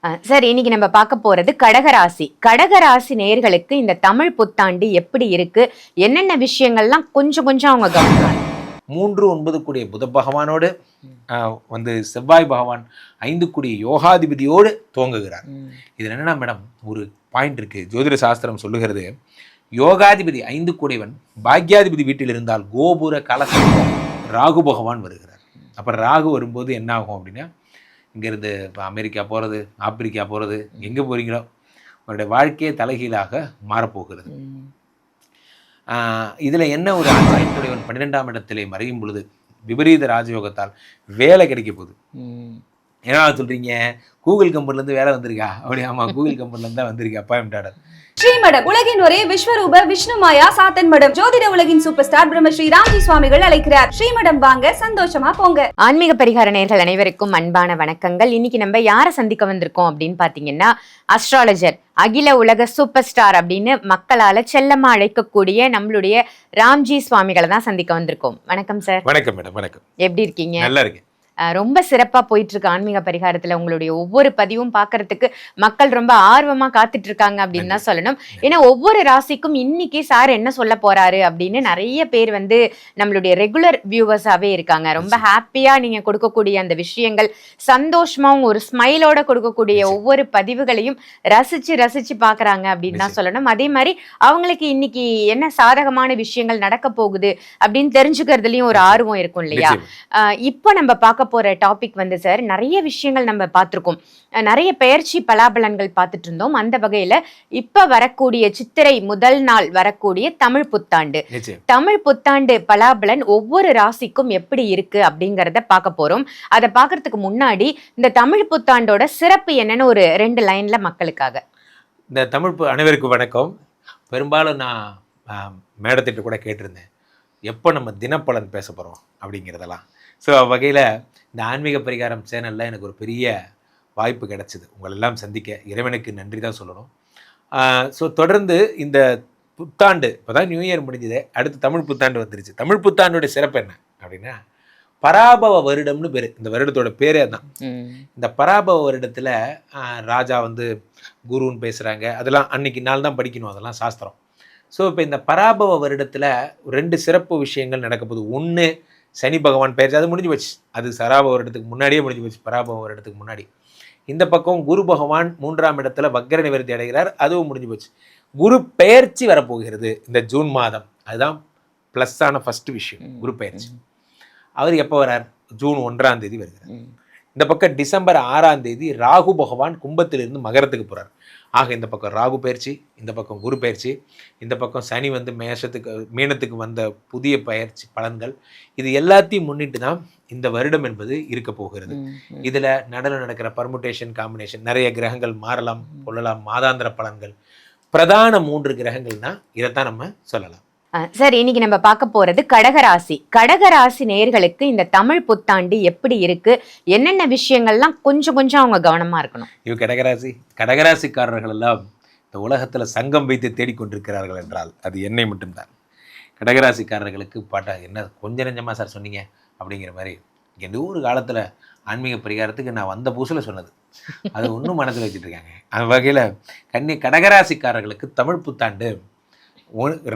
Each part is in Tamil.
சார், இன்னைக்கு நம்ம பார்க்க போறது கடகராசி. கடகராசி நேயர்களுக்கு இந்த தமிழ் புத்தாண்டு எப்படி இருக்கு, என்னென்ன விஷயங்கள்லாம் கொஞ்சம் கொஞ்சம் அவங்க கவனிப்பாங்க. 3-9 கூடிய புத பகவானோடு செவ்வாய் பகவான் 5 கூடிய யோகாதிபதியோடு துவங்குகிறார். இதுல என்னன்னா மேடம், ஒரு பாயிண்ட் இருக்கு. ஜோதிட சாஸ்திரம் சொல்லுகிறது, யோகாதிபதி 5 கூடியவன் பாக்யாதிபதி வீட்டில் இருந்தால் கோபுர கலசம் ராகு பகவான் வருகிறார். அப்ப ராகு வரும்போது என்ன ஆகும் அப்படின்னா, இங்கேருந்து இப்போ அமெரிக்கா போகிறது, ஆப்பிரிக்கா போகிறது, எங்கே போகிறீங்களோ அவருடைய வாழ்க்கையே தலைகீழாக மாறப்போகிறது. இதில் என்ன ஒரு ஆச்சரியத்துடையவன் 12ஆம் இடத்திலே மறையும் பொழுது விபரீத ராஜயோகத்தால் வேலை கிடைக்க போகுது. என்ன சொல்கிறீங்க, கூகுள் கம்பெனிலேருந்து வேலை வந்திருக்கா? அப்படி ஆமாம், கூகுள் கம்பெனிலேருந்து தான் வந்திருக்கு அப்பாயின்மெண்ட் ஆர்டர். ஸ்ரீமடம், உலகின் ஒரே விஸ்வரூப விஷ்ணு மாயா சாத்தன் மடம், ஜோதிட உலகின் சூப்பர் ஸ்டார் பிரம்மஸ்ரீ ராம்ஜி சுவாமிகள் அழைக்கிறார். ஸ்ரீமடம் வாங்க, சந்தோஷமா போங்க. ஆன்மீக பரிகார நேயர்கள் அனைவருக்கும் அன்பான வணக்கங்கள். இன்னைக்கு நம்ம யாரை சந்திக்க வந்திருக்கோம் அப்படின்னு பாத்தீங்கன்னா, அஸ்ட்ராலஜர், அகில உலக சூப்பர் ஸ்டார் அப்படின்னு மக்களால செல்லமா அழைக்கக்கூடிய நம்மளுடைய ராம்ஜி சுவாமிகளை தான் சந்திக்க வந்திருக்கோம். வணக்கம் சார். வணக்கம் மேடம். வணக்கம். எப்படி இருக்கீங்க? நல்லா இருக்கேன். ரொம்ப சிறப்பா போயிட்டு இருக்கு ஆன்மீக பரிகாரத்துல. உங்களுடைய ஒவ்வொரு பதிவும் பாக்குறதுக்கு மக்கள் ரொம்ப ஆர்வமா காத்துட்டு இருக்காங்க அப்படின்னு தான் சொல்லணும். ஏன்னா ஒவ்வொரு ராசிக்கும் இன்னைக்கு சார் என்ன சொல்ல போறாரு அப்படின்னு நிறைய பேர் நம்மளுடைய ரெகுலர் வியூவர்ஸாவே இருக்காங்க. ரொம்ப ஹாப்பியா நீங்க கொடுக்கக்கூடிய அந்த விஷயங்கள், சந்தோஷமாவும் ஒரு ஸ்மைலோட கொடுக்கக்கூடிய ஒவ்வொரு பதிவுகளையும் ரசிச்சு ரசிச்சு பாக்குறாங்க அப்படின்னு தான் சொல்லணும். அதே மாதிரி அவங்களுக்கு இன்னைக்கு என்ன சாதகமான விஷயங்கள் நடக்க போகுது அப்படின்னு தெரிஞ்சுக்கிறதுலயும் ஒரு ஆர்வம் இருக்கும் இல்லையா? இப்போ நம்ம பார்க்க போற டாபிக் சார், நிறைய விஷயங்கள் நம்ம பார்த்திருக்கோம். நிறைய பெயர்ச்சி பலாபலன்கள் பார்த்துட்டு இருந்தோம். அந்த வகையில இப்ப வரக்கூடிய சித்திரை முதல் நாள் வரக்கூடிய தமிழ் புத்தாண்டு, தமிழ் புத்தாண்டு பலாபலன் ஒவ்வொரு ராசிக்கும் எப்படி இருக்கு அப்படிங்கறத பார்க்க போறோம். அதை பார்க்கறதுக்கு முன்னாடி இந்த தமிழ் புத்தாண்டோட சிறப்பு என்னன்னு ஒரு 2 லைன்ல மக்களுக்காக. இந்த தமிழ் அனைவருக்கும் வணக்கம். பெரும்பாலும் நான் மேடத்திட்ட கூட கேட்டிருந்தேன், எப்போ நம்ம தினப்பலன் பேச போகிறோம் அப்படிங்கிறதெல்லாம். ஸோ வகையில் இந்த ஆன்மீக பரிகாரம் சேனலில் எனக்கு ஒரு பெரிய வாய்ப்பு கிடச்சிது. உங்களெல்லாம் சந்திக்க இறைவனுக்கு நன்றி தான் சொல்லணும். ஸோ தொடர்ந்து இந்த புத்தாண்டு, இப்போ தான் நியூ இயர் முடிஞ்சது, அடுத்து தமிழ் புத்தாண்டு வந்துருச்சு. தமிழ் புத்தாண்டோட சிறப்பு என்ன அப்படின்னா, பராபவ வருடம்னு பேர். இந்த வருடத்தோட பேரே தான். இந்த பராபவ வருடத்தில் ராஜா குருன்னு பேசுகிறாங்க. அதெல்லாம் அன்னைக்கு நாள் தான் படிக்கணும், அதெல்லாம் சாஸ்திரம். ஸோ இப்போ இந்த பராபவ வருடத்தில் 2 சிறப்பு விஷயங்கள் நடக்க போகுது. ஒன்று, சனி பகவான் பெயர்ச்சி, அது முடிஞ்சு போச்சு. அது சராப வருடத்துக்கு முன்னாடியே முடிஞ்சு போச்சு, பராபவ வருடத்துக்கு முன்னாடி. இந்த பக்கம் குரு பகவான் 3ஆம் இடத்துல வக்ர நிவர்த்தி அடைகிறார், அதுவும் முடிஞ்சு போச்சு. குரு பெயர்ச்சி வரப்போகிறது இந்த ஜூன் மாதம். அதுதான் ப்ளஸ்ஸான ஃபஸ்ட்டு விஷயம், குரு பெயர்ச்சி. அவர் எப்போ வரார்? ஜூன் 1ஆம் தேதி வருகிறார். இந்த பக்கம் டிசம்பர் 6ஆம் தேதி ராகு பகவான் கும்பத்திலிருந்து மகரத்துக்கு போகிறார். ஆக இந்த பக்கம் ராகு பயிற்சி, இந்த பக்கம் குரு பயிற்சி, இந்த பக்கம் சனி மீனத்துக்கு வந்த புதிய பயிற்சி பலன்கள், இது எல்லாத்தையும் முன்னிட்டு தான் இந்த வருடம் என்பது இருக்க போகிறது. இதில் நடக்கிற பர்முட்டேஷன், காம்பினேஷன், நிறைய கிரகங்கள் மாறலாம் கொள்ளலாம். மாதாந்திர பலன்கள், பிரதான 3 கிரகங்கள்னா இதைத்தான் நம்ம சொல்லலாம். சார், இன்னைக்கு நம்ம பார்க்க போறது கடகராசி. கடகராசி நேயர்களுக்கு இந்த தமிழ் புத்தாண்டு எப்படி இருக்கு, என்னென்ன விஷயங்கள்லாம் கொஞ்சம் கொஞ்சம் அவங்க கவனமா இருக்கணும். கடகராசிக்காரர்கள் எல்லாம் இந்த உலகத்துல சங்கம் வைத்து தேடிக்கொண்டிருக்கிறார்கள் என்றால் அது என்னை மட்டும்தான். கடகராசிக்காரர்களுக்கு பாட்டா என்ன கொஞ்சம் நெஞ்சமா சார் சொன்னீங்க அப்படிங்கிற மாதிரி எந்த ஒரு காலத்துல ஆன்மீக பரிகாரத்துக்கு நான் வந்த புதுசுல சொன்னது, அது ஒன்றும் மனதில் வச்சுட்டு இருக்காங்க. அந்த வகையில் கடகராசிக்காரர்களுக்கு தமிழ் புத்தாண்டு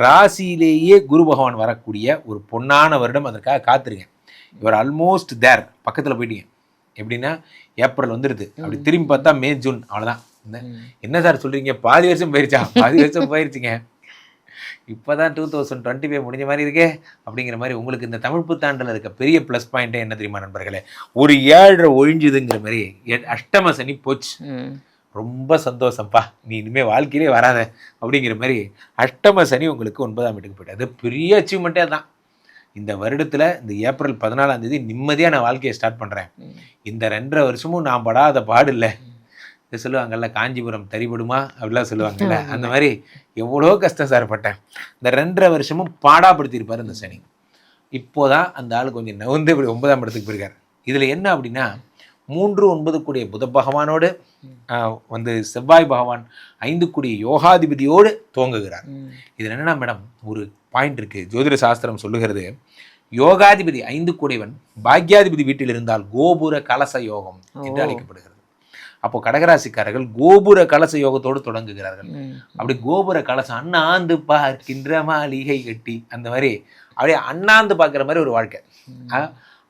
ராசியிலேயே குரு பகவான் வரக்கூடிய ஒரு பொன்னான வருடம். அதற்காக காத்திருங்க. இவர் ஆல்மோஸ்ட் தேர், பக்கத்தில் போயிட்டீங்க. எப்படின்னா ஏப்ரல் வந்துடுது, அப்படி திரும்பி பார்த்தா மே, ஜூன், அவ்வளோதான். என்ன சார் சொல்கிறீங்க, பாதி வருஷம் போயிருச்சா? பாதி வருஷம் போயிருச்சுங்க, இப்போ தான் 2025 முடிஞ்ச மாதிரி இருக்கே அப்படிங்கிற மாதிரி. உங்களுக்கு இந்த தமிழ் புத்தாண்டில் இருக்க பெரிய ப்ளஸ் பாயிண்ட்டே என்ன தெரியுமா நண்பர்களே? ஒரு 7 ஒழிஞ்சுதுங்கிற மாதிரி. அஷ்டம சனி போச்சு, ரொம்ப சந்தோஷம்ப்பா, நீ இனிமேல் வாழ்க்கையிலே வராத அப்படிங்கிற மாதிரி. அஷ்டம சனி உங்களுக்கு 9ஆம் வீட்டுக்கு போய்ட்டு, அது பெரிய அச்சீவ்மெண்ட்டே தான். இந்த வருடத்தில் இந்த ஏப்ரல் 14ஆம் தேதி நிம்மதியாக நான் வாழ்க்கையை ஸ்டார்ட் பண்ணுறேன். இந்த 2.5 வருஷமும் நான் படாத பாடு இல்லை. இது சொல்லுவாங்கல்ல, காஞ்சிபுரம் தறிபடுமா அப்படிலாம் சொல்லுவாங்கல்ல, அந்த மாதிரி எவ்வளோ கஷ்டம் சார் பட்டேன். இந்த 2.5 வருஷமும் பாடாப்படுத்தியிருப்பார் இந்த சனி. இப்போதான் அந்த ஆள் கொஞ்சம் நவுந்து இப்படி 9ஆம் இடத்துக்கு போயிருக்கார். இதில் என்ன அப்படின்னா, 3-9 கூடிய புத பகவானோடு செவ்வாய் பகவான் 5 கூடிய யோகாதிபதியோடு துவங்குகிறார். இதில் என்னன்னா மேடம், ஒரு பாயிண்ட் இருக்கு. ஜோதிட சாஸ்திரம் சொல்லுகிறது, யோகாதிபதி 5 கூடியவன் பாக்யாதிபதி வீட்டில் இருந்தால் கோபுர கலச யோகம் என்று அழைக்கப்படுகிறது. அப்போ கடகராசிக்காரர்கள் கோபுர கலச யோகத்தோடு தொடங்குகிறார்கள். அப்படி கோபுர கலசம் அண்ணாந்து பார்க்கின்ற மாளிகை கட்டி அந்த மாதிரி அப்படியே அண்ணாந்து பார்க்குற மாதிரி ஒரு வாழ்க்கை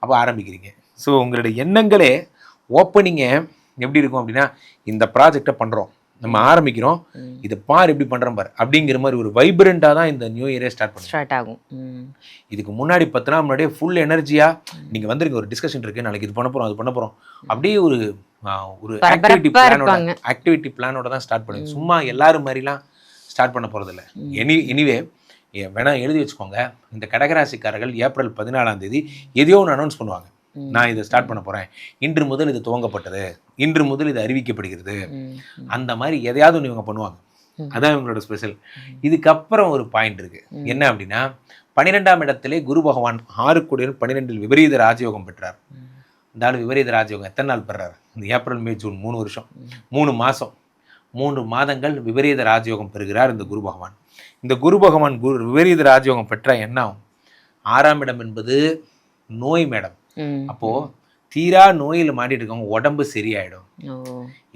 அப்போ ஆரம்பிக்கிறீங்க. ஸோ உங்களுடைய எண்ணங்களே ஓப்பனிங்க எப்படி இருக்கும் அப்படின்னா, இந்த ப்ராஜெக்டை பண்ணுறோம், நம்ம ஆரம்பிக்கிறோம், இதை பார் எப்படி பண்ணுறோம் பார் அப்படிங்கிற மாதிரி ஒரு வைப்ரண்ட்டாக தான் இந்த நியூ இயரே ஸ்டார்ட் ஆகும். இதுக்கு முன்னாடி 10 நாள் முன்னாடியே ஃபுல் எனர்ஜியாக நீங்கள் வந்துருங்க, ஒரு டிஸ்கஷன் இருக்குது, நாளைக்கு இது பண்ண போகிறோம், அது பண்ண போகிறோம், அப்படியே ஒரு ஆக்டிவிட்டி பிளானோட தான் ஸ்டார்ட் பண்ணுங்க. சும்மா எல்லாரும் மாதிரிலாம் ஸ்டார்ட் பண்ண போகிறதில்ல. எனிவே வேணா எழுதி வச்சுக்கோங்க, இந்த கடகராசிக்காரர்கள் ஏப்ரல் 14ஆம் தேதி எதையோ ஒன்று அனௌன்ஸ் பண்ணுவாங்க. நான் இதை ஸ்டார்ட் பண்ண போகிறேன், இன்று முதல் இது துவங்கப்பட்டது, இன்று முதல் இது அறிவிக்கப்படுகிறது, அந்த மாதிரி எதையாவது ஒன்று இவங்க பண்ணுவாங்க. அதான் இவங்களோட ஸ்பெஷல். இதுக்கப்புறம் ஒரு பாயிண்ட் இருக்கு, என்ன அப்படின்னா 12ஆம் இடத்திலே குரு பகவான் 6 கோடியில் 12 விபரீத ராஜயோகம் பெற்றார். இந்த ஆள் விபரீத ராஜயோகம் எத்தனை நாள் பெறார்? இந்த ஏப்ரல் மே ஜூன் 3 வருஷம், 3 மாதம், 3 மாதங்கள் விபரீத ராஜயோகம் பெறுகிறார் இந்த குரு பகவான். இந்த குரு பகவான் விபரீத ராஜயோகம் பெற்ற என்ன ஆகும்? 6ஆம் இடம் என்பது நோய் மேடம். அப்போ தீரா நோயில் மாட்டிட்டு இருக்கவங்க உடம்பு சரியாயிடும்.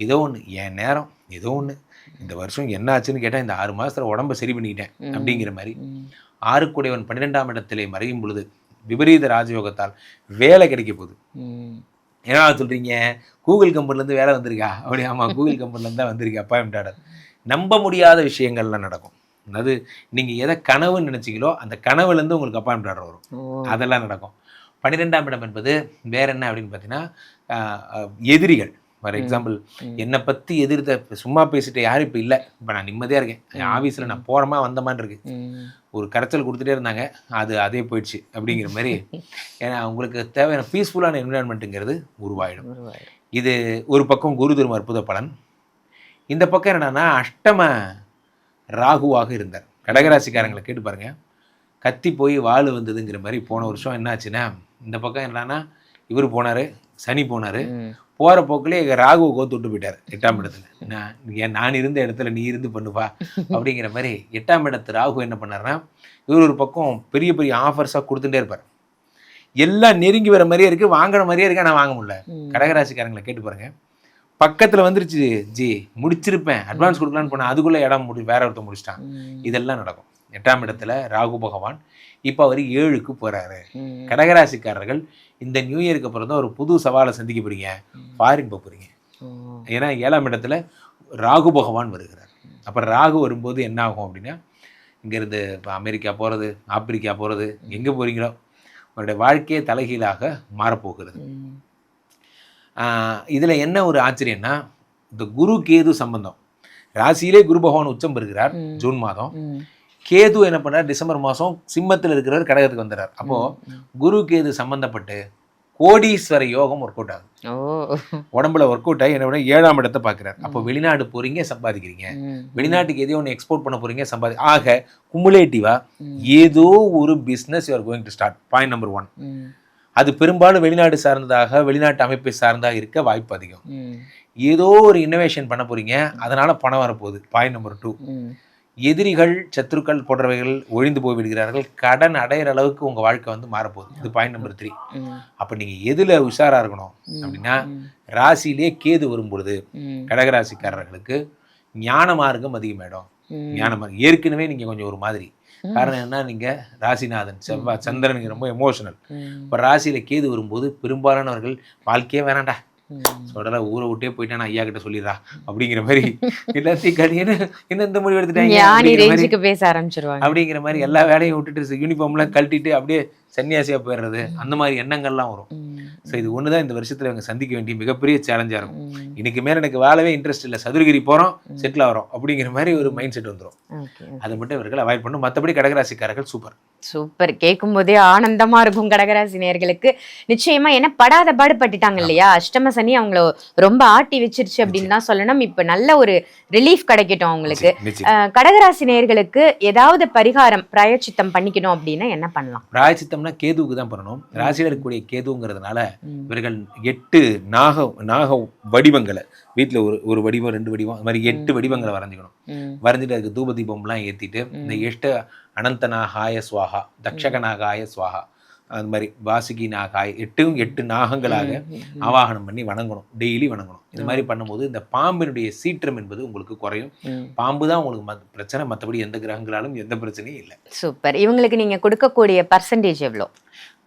ஏதோ ஒன்று என் நேரம், ஏதோ ஒன்று இந்த வருஷம் என்ன ஆச்சுன்னு கேட்டால் இந்த 6 மாதத்துல உடம்பை சரி பண்ணிக்கிட்டேன் அப்படிங்கிற மாதிரி 6 கூடையவன் 12ஆம் இடத்திலே மறையும் பொழுது விபரீத ராஜயோகத்தால் வேலை கிடைக்க போகுது. ஏன்னா சொல்றீங்க கூகுள் கம்பெனிலேருந்து வேலை வந்திருக்கா? அப்படி ஆமாம், கூகுள் கம்பெனிலேருந்து தான் வந்திருக்கு அப்பாயின்மெண்ட் ஆர்டர். நம்ப முடியாத விஷயங்கள்லாம் நடக்கும். அதாவது நீங்கள் எதை கனவுன்னு நினச்சிங்களோ அந்த கனவுலேருந்து உங்களுக்கு அப்பாயின்மெண்ட் ஆர்டர் வரும், அதெல்லாம் நடக்கும். 12ஆம் இடம் என்பது வேற என்ன அப்படின்னு பார்த்தீங்கன்னா எதிரிகள். ஃபார் எக்ஸாம்பிள் என்னை பற்றி எதிர்த்த சும்மா பேசிட்டு யாரும் இப்போ இல்லை, இப்போ நான் நிம்மதியாக இருக்கேன், என் ஆஃபீஸில் நான் போகிறமா வந்தமான்னு இருக்கு, ஒரு கரைச்சல் கொடுத்துட்டே இருந்தாங்க, அதே போயிடுச்சு அப்படிங்கிற மாதிரி. ஏன்னா உங்களுக்கு தேவையான பீஸ்ஃபுல்லான என்விரான்மெண்ட்டுங்கிறது உருவாயிடும். இது ஒரு பக்கம் குரு தரும் அற்புத பலன். இந்த பக்கம் என்னன்னா அஷ்டம ராகுவாக இருந்தார். கடகராசிக்காரங்களை கேட்டு பாருங்க, கத்தி போய் வாள் வந்ததுங்கிற மாதிரி போன வருஷம் என்ன ஆச்சுன்னா, இந்த பக்கம் என்னன்னா இவர் போனார், சனி போனார், போகிற போக்கிலே ராகுவை கோத்து விட்டு போயிட்டார் 8ஆம் இடத்துல. நான் இருந்த இடத்துல நீ இருந்து பண்ணுவா அப்படிங்கிற மாதிரி 8ஆம் இடத்து ராகு என்ன பண்ணார்னா, இவர் ஒரு பக்கம் பெரிய பெரிய ஆஃபர்ஸாக கொடுத்துட்டே இருப்பார். எல்லாம் நெருங்கி வர மாதிரியே இருக்குது, வாங்கின மாதிரியே இருக்கா, நான் வாங்க முடியல. கடகராசிக்காரங்களை கேட்டு பாருங்க, பக்கத்தில் வந்துருச்சு ஜி, முடிச்சிருப்பேன், அட்வான்ஸ் கொடுக்கலான்னு போனேன், அதுக்குள்ளே இடம் வேற ஒருத்தர் முடிச்சிட்டான். இதெல்லாம் நடக்கும். 8ஆம் இடத்துல ராகு பகவான் இப்போ அவர் 7க்கு போகிறாரு. கடகராசிக்காரர்கள் இந்த நியூ இயருக்கு அப்புறம் தான் ஒரு புது சவாலை சந்திக்க போறீங்க, ஃபாரின் போக போகிறீங்க. ஏன்னா 7ஆம் இடத்துல ராகு பகவான் வருகிறார். அப்போ ராகு வரும்போது என்ன ஆகும் அப்படின்னா, இங்கேருந்து இப்போ அமெரிக்கா போகிறது, ஆப்பிரிக்கா போகிறது, எங்கே போகிறீங்களோ அவருடைய வாழ்க்கையே தலைகீழாக மாறப்போகிறது. இதில் என்ன ஒரு ஆச்சரியம்னா, இந்த குரு கேது சம்பந்தம், ராசியிலே குரு பகவான் உச்சம் பெறுகிறார் ஜூன் மாதம். கேது என்ன பண்ணார், டிசம்பர் மாதம் சிம்மத்தில் இருக்கிறவர் கடகத்துக்கு வந்துடுறார். அப்போது குரு கேது சம்மந்தப்பட்டு கோடீஸ்வர யோகம் ஒர்க் அவுட் ஆகுது. உடம்புல ஒர்க் அவுட் ஆகி என்ன பண்ண 7ஆம் இடத்தை பார்க்குறாரு. அப்போ வெளிநாடு போகிறீங்க, சம்பாதிக்கிறீங்க, வெளிநாட்டுக்கு எதையோ ஒன்று எக்ஸ்போர்ட் பண்ண போகிறீங்க, ஆக குமுலேட்டிவாக ஏதோ ஒரு business you are going to start. Point number 1. அது பெரும்பாலும் வெளிநாடு சார்ந்ததாக, வெளிநாட்டு அமைப்பை சார்ந்தாக இருக்க வாய்ப்பு அதிகம். ஏதோ ஒரு இன்னோவேஷன் பண்ண போகிறீங்க, அதனால் பணம் வரப்போகுது. Point number 2. எதிரிகள், சத்துருக்கள் போன்றவைகள் ஒழிந்து போய் விடுகிறார்கள், கடன் அடையிற அளவுக்கு உங்கள் வாழ்க்கை வந்து மாறப்போகுது. இது பாயிண்ட் நம்பர் 3. அப்போ நீங்கள் எதில் உஷாராக இருக்கணும் அப்படின்னா, ராசியிலே கேது வரும் பொழுது கடகராசிக்காரர்களுக்கு ஞான மார்க்கம் அதிகமாயிடும். ஞான மார்க்கம் ஏற்கனவே நீங்கள் கொஞ்சம் ஒரு மாதிரி, காரணம் என்ன, நீங்கள் ராசிநாதன் செவ்வாய் சந்திரன் ரொம்ப எமோஷனல். இப்போ ராசியில் கேது வரும்போது பெரும்பாலானவர்கள் வாழ்க்கையே வேணாண்டா, சொல்ற ஊரை விட்டே போயிட்டா நான் ஐயா கிட்ட சொல்லிடுறா அப்படிங்கிற மாதிரி எல்லாத்தையும் கடியன்னு இன்னும் இந்த முடிவு எடுத்துட்டாங்க பேச ஆரம்பிச்சிருவாங்க. அப்படிங்கிற மாதிரி எல்லா வேலையும் விட்டுட்டு யூனிஃபார்ம்லாம் கழட்டிட்டு அப்படியே சன்னியாசியா போயிடுறது, அந்த மாதிரி எண்ணங்கள்லாம் வரும். ஸோ இது ஒன்று தான் இந்த வருஷத்தில் இவங்க சந்திக்க வேண்டிய மிகப்பெரிய சேலஞ்சாக இருக்கும். இன்னைக்கு மேலே எனக்கு வாழவே இன்ட்ரெஸ்ட் இல்லை, சதுரகிரி போகிறோம், செட்டில் ஆகிறோம் அப்படிங்கிற மாதிரி ஒரு மைண்ட் செட் வந்துடும். அதை மட்டும் இவர்கள் அவாய்ட் பண்ணும். மற்றபடி கடகராசிக்காரர்கள் சூப்பர் சூப்பர். கேட்கும் போதே ஆனந்தமா இருக்கும் கடகராசி நேயர்களுக்கு. நிச்சயமா, ஏன்னா படாத பாடுபட்டுட்டாங்க இல்லையா, அஷ்டம சனி அவங்கள ரொம்ப ஆட்டி வச்சிருச்சு அப்படின்னு தான் சொல்லணும். இப்ப நல்ல ஒரு ரிலீஃப் கிடைக்கட்டும் அவங்களுக்கு. கடகராசி நேயர்களுக்கு ஏதாவது பரிகாரம் பிராயச்சித்தம் பண்ணிக்கணும் அப்படின்னா என்ன பண்ணலாம்? பிராயச்சித்தம்னா கேதுவுக்கு தான் பண்ணணும். ராசியில் இருக்கக்கூடிய கேதுங்கிறதுனால இவர்கள் 8 நாக வடிவங்களை வீட்டில் ஒரு வடிவம் 2 வடிவம் அது மாதிரி 8 வடிவங்களை வரைஞ்சிக்கணும். வரைஞ்சிட்டு அதுக்கு தூப தீபம்லாம் ஏற்றிட்டு இந்த 8 அனந்தநாகாய ஸ்வாகா, தக்ஷகநாகாய ஸ்வாகா, அது மாதிரி வாசுகி நாகாய் 8 நாகங்களாக ஆவாகனம் பண்ணி வணங்கணும், டெய்லி வணங்கணும். இந்த மாதிரி பண்ணும்போது இந்த பாம்பினுடைய சீற்றம் என்பது உங்களுக்கு குறையும். பாம்பு தான் உங்களுக்கு பிரச்சனை, மற்றபடி எந்த கிரகங்களாலும் எந்த பிரச்சனையும் இல்லை. சூப்பர். இவங்களுக்கு நீங்க கொடுக்கக்கூடிய பர்சன்டேஜ் எவ்வளோ?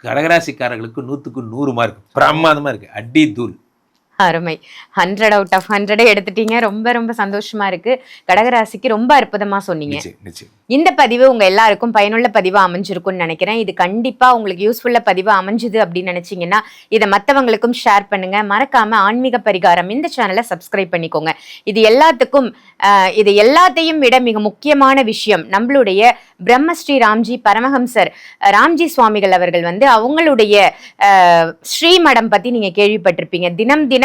கடகராசிக்காரர்களுக்கு 100க்கு 100 மார்க், பிரமாதமா இருக்கு, அடி தூள். அருமை. 100 out of 100 எடுத்துட்டீங்க. ரொம்ப ரொம்ப சந்தோஷமா இருக்கு. கடகராசிக்கு ரொம்ப அற்புதமா சொன்னீங்க. இந்த பதிவு உங்க எல்லாருக்கும் பயனுள்ள பதிவா அமைஞ்சிருக்கும்னு நினைக்கிறேன். இது கண்டிப்பா உங்களுக்கு யூஸ்ஃபுல்லா பதிவா அமைஞ்சுது அப்படின்னு நினைச்சீங்கன்னா இதை மற்றவங்களுக்கும் ஷேர் பண்ணுங்க. மறக்காம ஆன்மீக பரிகாரம் இந்த சேனலை சப்ஸ்கிரைப் பண்ணிக்கோங்க. இது எல்லாத்தையும் விட மிக முக்கியமான விஷயம், நம்மளுடைய பிரம்மஸ்ரீ ராம்ஜி பரமஹம்சர் ராம்ஜி சுவாமிகள் அவர்கள் அவங்களுடைய ஸ்ரீமடம் பத்தி நீங்க கேள்விப்பட்டிருப்பீங்க. தினம்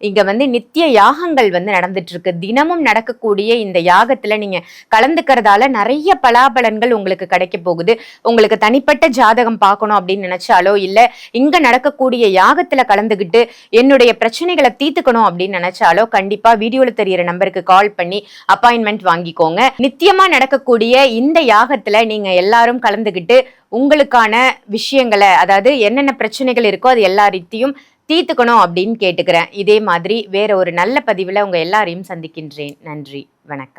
இங்க நித்திய யாகங்கள் நடந்துட்டு இருக்கு. தினமும் நடக்கக்கூடிய இந்த யாகத்துல நீங்க கலந்துக்கிறதால நிறைய பலாபலன்கள் உங்களுக்கு கிடைக்க போகுது. உங்களுக்கு தனிப்பட்ட ஜாதகம் பார்க்கணும் அப்படின்னு நினைச்சாலோ இல்ல இங்க நடக்கக்கூடிய யாகத்துல கலந்துகிட்டு என்னுடைய பிரச்சனைகளை தீர்த்துக்கணும் அப்படின்னு நினைச்சாலோ கண்டிப்பா வீடியோல தெரியிற நம்பருக்கு கால் பண்ணி அப்பாயின்மெண்ட் வாங்கிக்கோங்க. நித்தியமா நடக்கக்கூடிய இந்த யாகத்துல நீங்க எல்லாரும் கலந்துகிட்டு உங்களுக்கான விஷயங்களை, அதாவது என்னென்ன பிரச்சனைகள் இருக்கோ அது எல்லாத்தையும் தீர்த்துக்கணும் அப்படின்னு கேட்டுக்கிறேன். இதே மாதிரி வேற ஒரு நல்ல பதிவுல உங்க எல்லாரையும் சந்திக்கின்றேன். நன்றி, வணக்கம்.